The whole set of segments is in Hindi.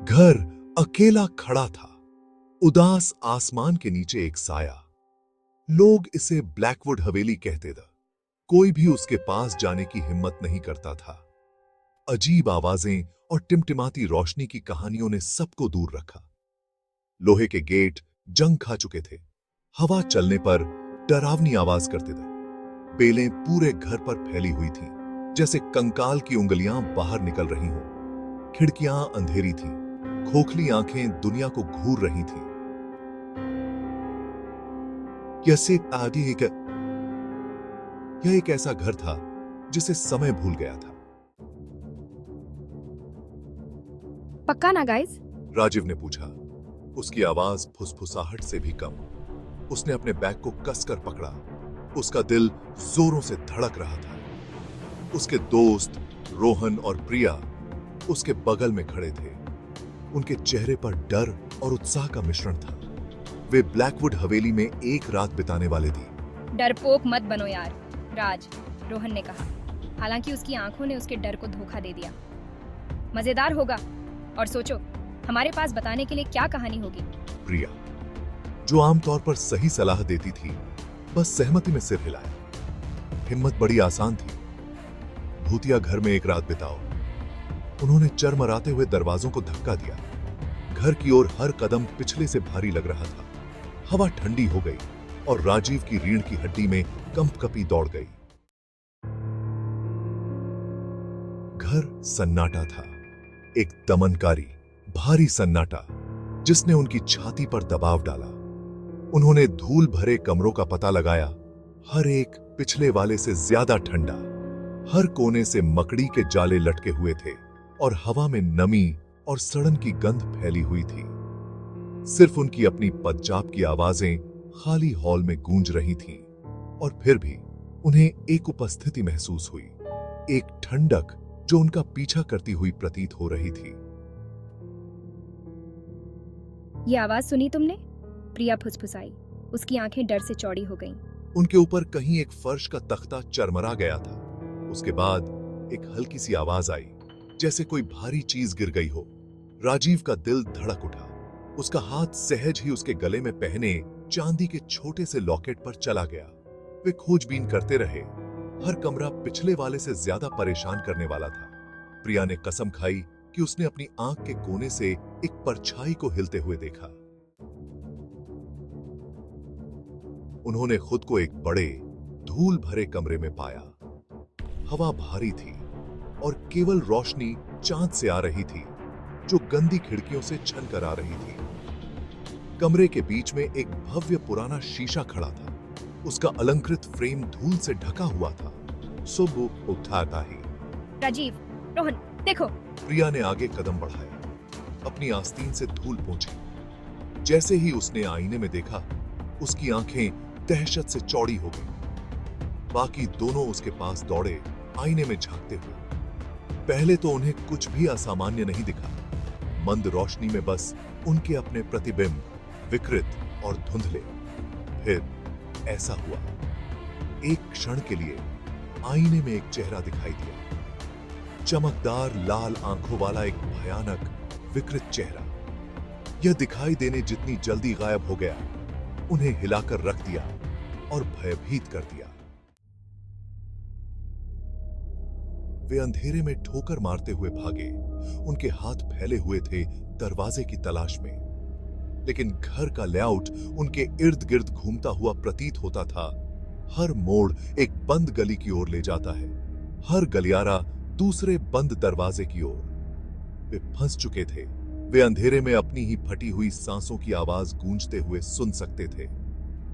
घर अकेला खड़ा था, उदास आसमान के नीचे एक साया। लोग इसे ब्लैकवुड हवेली कहते थे। कोई भी उसके पास जाने की हिम्मत नहीं करता था। अजीब आवाजें और टिमटिमाती रोशनी की कहानियों ने सबको दूर रखा। लोहे के गेट जंग खा चुके थे। हवा चलने पर डरावनी आवाज करते थे। बेलें पूरे घर पर फैली हुई थीं, जैसे कंकाल की उंगलियां बाहर निकल रही हों। खिड़कियां अंधेरी थीं, खोखली आंखें दुनिया को घूर रही थीं। यह एक ऐसा घर था जिसे समय भूल गया था। पक्का ना गाइस? राजीव ने पूछा, उसकी आवाज फुसफुसाहट से भी कम। उसने अपने बैग को कसकर पकड़ा। उसका दिल जोरों से धड़क रहा था। उसके दोस्त रोहन और प्रिया उसके बगल में खड़े थे। उनके चेहरे पर डर और उत्साह का मिश्रण था। वे ब्लैकवुड हवेली में एक रात बिताने वाले थे। डरपोक मत बनो यार, राज, रोहन ने कहा। हालांकि उसकी आंखों ने उसके डर को धोखा दे दिया। मजेदार होगा, और सोचो हमारे पास बताने के लिए क्या कहानी होगी। प्रिया, जो आमतौर पर सही सलाह देती थी, बस सहमति में सिर हिलाया। हिम्मत बड़ी आसान थी। भूतिया घर में एक रात बिताओ। उन्होंने चरमराते हुए दरवाजों को धक्का दिया। घर की ओर हर कदम पिछले से भारी लग रहा था। हवा ठंडी हो गई और राजीव की रीढ़ की हड्डी में कंपकपी दौड़ गई। घर सन्नाटा था, एक दमनकारी भारी सन्नाटा जिसने उनकी छाती पर दबाव डाला। उन्होंने धूल भरे कमरों का पता लगाया, हर एक पिछले वाले से ज्यादा ठंडा। हर कोने से मकड़ी के जाले लटके हुए थे और हवा में नमी और सड़न की गंध फैली हुई थी। सिर्फ उनकी अपनी पदचाप की आवाजें खाली हॉल में गूंज रही थीं, और फिर भी उन्हें एक उपस्थिति महसूस हुई, एक ठंडक जो उनका पीछा करती हुई प्रतीत हो रही थी। ये आवाज सुनी तुमने? प्रिया फुसफुसाई। उसकी आंखें डर से चौड़ी हो गईं। उनके ऊपर कहीं एक फर्श का तख्ता चरमरा गया था। उसके बाद एक हल्की सी आवाज आई, जैसे कोई भारी चीज गिर गई हो। राजीव का दिल धड़क उठा। उसका हाथ सहज ही उसके गले में पहने चांदी के छोटे से लॉकेट पर चला गया। वे खोजबीन करते रहे। हर कमरा पिछले वाले से ज्यादा परेशान करने वाला था। प्रिया ने कसम खाई कि उसने अपनी आंख के कोने से एक परछाई को हिलते हुए देखा। उन्होंने खुद को एक बड़े धूल भरे कमरे में पाया। हवा भारी थी और केवल रोशनी चांद से आ रही थी, जो गंदी खिड़कियों से छन कर आ रही थी। कमरे के बीच में एक भव्य पुराना शीशा खड़ा था। उसका अलंकृत फ्रेम धूल से ढका हुआ था। सुबह उठाता ही राजीव, रोहन, देखो। प्रिया ने आगे कदम बढ़ाया, अपनी आस्तीन से धूल पोंछी। जैसे ही उसने आईने में देखा, उसकी आंखें दहशत से चौड़ी हो गई। बाकी दोनों उसके पास दौड़े, आईने में झांकते हुए। पहले तो उन्हें कुछ भी असामान्य नहीं दिखा। मंद रोशनी में बस उनके अपने प्रतिबिंब, विकृत और धुंधले। फिर ऐसा हुआ, एक क्षण के लिए आईने में एक चेहरा दिखाई दिया। चमकदार लाल आंखों वाला एक भयानक विकृत चेहरा। यह दिखाई देने जितनी जल्दी गायब हो गया, उन्हें हिलाकर रख दिया और भयभीत कर दिया। वे अंधेरे में ठोकर मारते हुए भागे। उनके हाथ फैले हुए थे दरवाजे की तलाश में, लेकिन घर का लेआउट उनके इर्द गिर्द घूमता हुआ प्रतीत होता था। हर मोड़ एक बंद गली की ओर ले जाता है, हर गलियारा दूसरे बंद दरवाजे की ओर। वे फंस चुके थे। वे अंधेरे में अपनी ही फटी हुई सांसों की आवाज गूंजते हुए सुन सकते थे।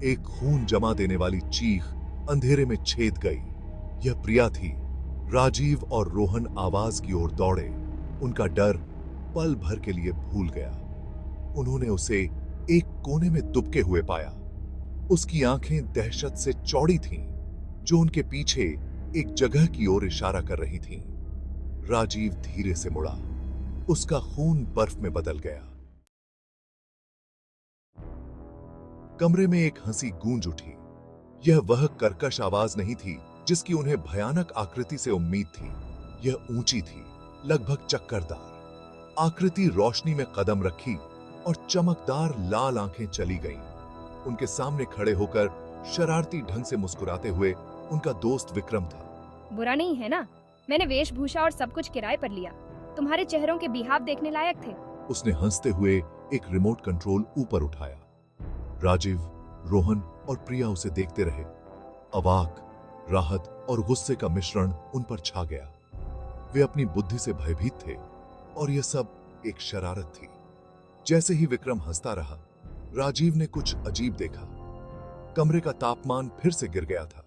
एक खून जमा देने वाली चीख अंधेरे में छेद गई। यह प्रिया थी। राजीव और रोहन आवाज की ओर दौड़े। उनका डर पल भर के लिए भूल गया। उन्होंने उसे एक कोने में दुबके हुए पाया। उसकी आंखें दहशत से चौड़ी थीं, जो उनके पीछे एक जगह की ओर इशारा कर रही थीं। राजीव धीरे से मुड़ा। उसका खून बर्फ में बदल गया। कमरे में एक हंसी गूंज उठी। यह वह कर्कश आवाज नहीं थी जिसकी उन्हें भयानक आकृति से उम्मीद थी। यह ऊंची थी, लगभग चक्करदार। आकृति रोशनी में कदम रखी और चमकदार लाल आंखें चली गईं। उनके सामने खड़े होकर शरारती ढंग से मुस्कुराते हुए उनका दोस्त विक्रम था। बुरा नहीं है ना? मैंने वेशभूषा और सब कुछ किराए पर लिया। तुम्हारे चेहरों के बिहाव देखने लायक थे। उसने हंसते हुए एक रिमोट कंट्रोल ऊपर उठाया। राजीव, रोहन और प्रिया उसे देखते रहे। अवाक, राहत और गुस्से का मिश्रण उन पर छा गया। वे अपनी बुद्धि से भयभीत थे और यह सब एक शरारत थी। जैसे ही विक्रम हंसता रहा, राजीव ने कुछ अजीब देखा। कमरे का तापमान फिर से गिर गया था।